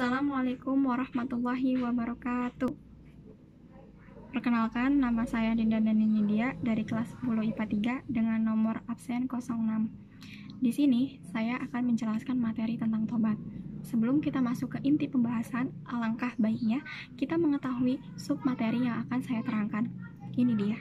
Assalamualaikum warahmatullahi wabarakatuh. Perkenalkan, nama saya Dinda Dani Nidia dari kelas 10 IPA 3 dengan nomor absen 06. Di sini, saya akan menjelaskan materi tentang tobat. Sebelum kita masuk ke inti pembahasan, alangkah baiknya kita mengetahui submateri yang akan saya terangkan. Ini dia.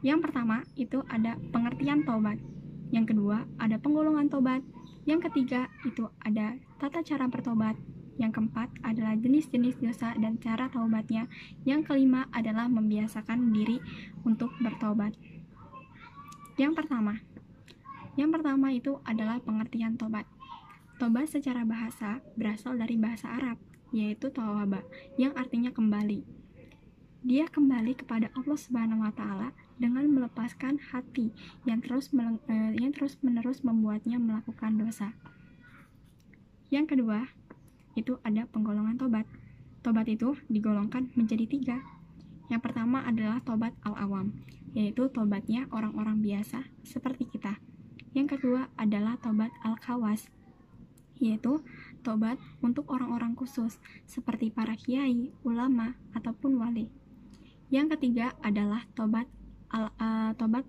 Yang pertama, itu ada pengertian tobat. Yang kedua, ada penggolongan tobat. Yang ketiga, itu ada tata cara bertobat. Yang keempat adalah jenis-jenis dosa dan cara taubatnya. Yang kelima adalah membiasakan diri untuk bertobat. Yang pertama itu adalah pengertian tobat. Tobat secara bahasa berasal dari bahasa Arab, yaitu tawaba, yang artinya kembali. Dia kembali kepada Allah Subhanahu wa Ta'ala dengan melepaskan hati yang terus-menerus membuatnya melakukan dosa. Yang kedua, itu ada penggolongan tobat. Tobat itu digolongkan menjadi 3. Yang pertama adalah tobat al-awam, yaitu tobatnya orang-orang biasa seperti kita. Yang kedua adalah tobat al-khawas, yaitu tobat untuk orang-orang khusus seperti para kiai, ulama, ataupun wali. Yang ketiga adalah tobat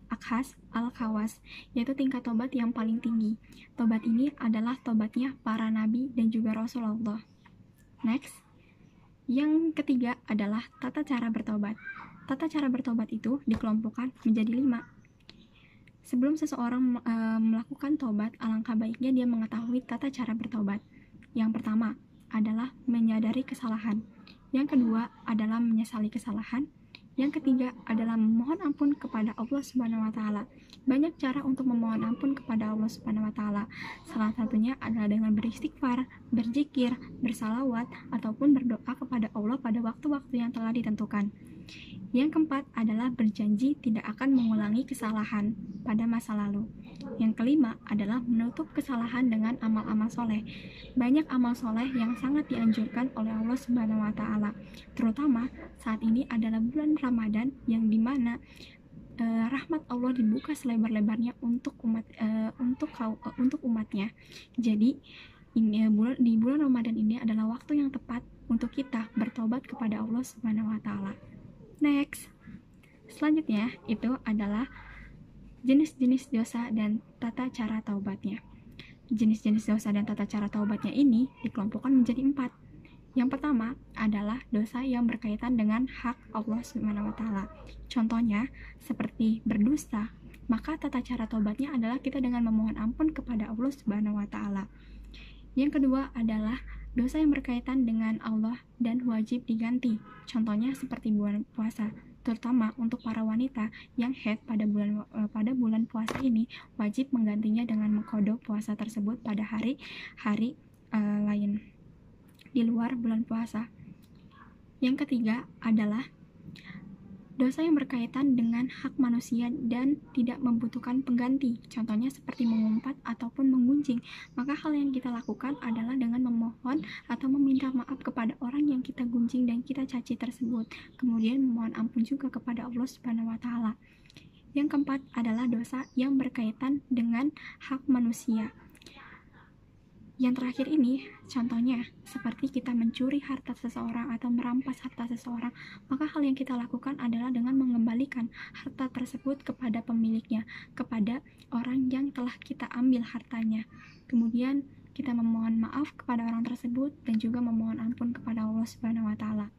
akhas al-khawas, yaitu tingkat tobat yang paling tinggi. Tobat ini adalah tobatnya para nabi dan juga Rasulullah. Next, yang ketiga adalah tata cara bertobat. Tata cara bertobat itu dikelompokkan menjadi 5. Sebelum seseorang melakukan tobat, alangkah baiknya dia mengetahui tata cara bertobat. Yang pertama adalah menyadari kesalahan. Yang kedua adalah menyesali kesalahan. Yang ketiga adalah memohon ampun kepada Allah Subhanahu wa Ta'ala. Banyak cara untuk memohon ampun kepada Allah Subhanahu wa Ta'ala. Salah satunya adalah dengan beristighfar, berzikir, bersalawat, ataupun berdoa kepada Allah pada waktu-waktu yang telah ditentukan. Yang keempat adalah berjanji tidak akan mengulangi kesalahan pada masa lalu. Yang kelima adalah menutup kesalahan dengan amal-amal soleh. Banyak amal soleh yang sangat dianjurkan oleh Allah Subhanahu wa Ta'ala. Terutama saat ini adalah bulan Ramadan yang dimana rahmat Allah dibuka selebar-lebarnya untuk umatnya. Jadi di bulan Ramadan ini adalah waktu yang tepat untuk kita bertobat kepada Allah Subhanahu wa Ta'ala. Next, selanjutnya itu adalah jenis-jenis dosa dan tata cara taubatnya. Jenis-jenis dosa dan tata cara taubatnya ini dikelompokkan menjadi 4. Yang pertama adalah dosa yang berkaitan dengan hak Allah Subhanahu wa Ta'ala. Contohnya seperti berdusta, maka tata cara taubatnya adalah kita dengan memohon ampun kepada Allah Subhanahu wa Ta'ala. Yang kedua adalah dosa yang berkaitan dengan Allah dan wajib diganti. Contohnya seperti bulan puasa, terutama untuk para wanita yang haid pada bulan puasa ini wajib menggantinya dengan mengqadha puasa tersebut pada hari-hari lain di luar bulan puasa. Yang ketiga adalah dosa yang berkaitan dengan hak manusia dan tidak membutuhkan pengganti. Contohnya seperti mengumpat ataupun menggunjing. Maka hal yang kita lakukan adalah dengan memohon atau meminta maaf kepada orang yang kita gunjing dan kita caci tersebut. Kemudian memohon ampun juga kepada Allah Subhanahu wa Ta'ala. Yang keempat adalah dosa yang berkaitan dengan hak manusia. Yang terakhir ini, contohnya seperti kita mencuri harta seseorang atau merampas harta seseorang, maka hal yang kita lakukan adalah dengan mengembalikan harta tersebut kepada pemiliknya, kepada orang yang telah kita ambil hartanya. Kemudian kita memohon maaf kepada orang tersebut dan juga memohon ampun kepada Allah Subhanahu wa Ta'ala.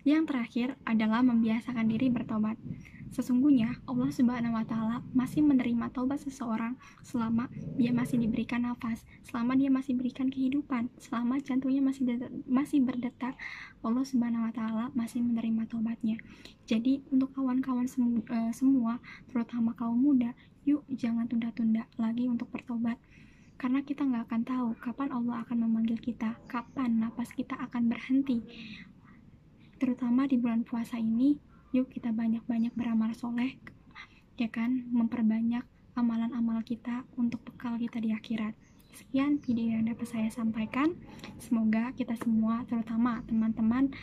Yang terakhir adalah membiasakan diri bertobat. Sesungguhnya Allah Subhanahu wa Ta'ala masih menerima taubat seseorang selama dia masih diberikan nafas, selama dia masih diberikan kehidupan, selama jantungnya masih berdetak, Allah Subhanahu wa Ta'ala masih menerima taubatnya. Jadi untuk kawan-kawan semua, terutama kaum muda, yuk jangan tunda-tunda lagi untuk bertobat. Karena kita nggak akan tahu kapan Allah akan memanggil kita, kapan napas kita akan berhenti. Terutama di bulan puasa ini, yuk kita banyak-banyak beramal soleh, ya kan, memperbanyak amalan-amal kita untuk bekal kita di akhirat. Sekian video yang dapat saya sampaikan. Semoga kita semua, terutama teman-teman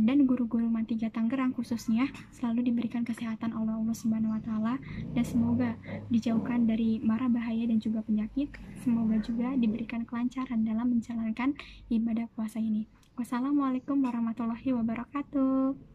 dan guru-guru Matiga Tangerang khususnya, selalu diberikan kesehatan oleh Allah Subhanahu wa Ta'ala, dan semoga dijauhkan dari mara bahaya dan juga penyakit. Semoga juga diberikan kelancaran dalam menjalankan ibadah puasa ini. Wassalamualaikum warahmatullahi wabarakatuh.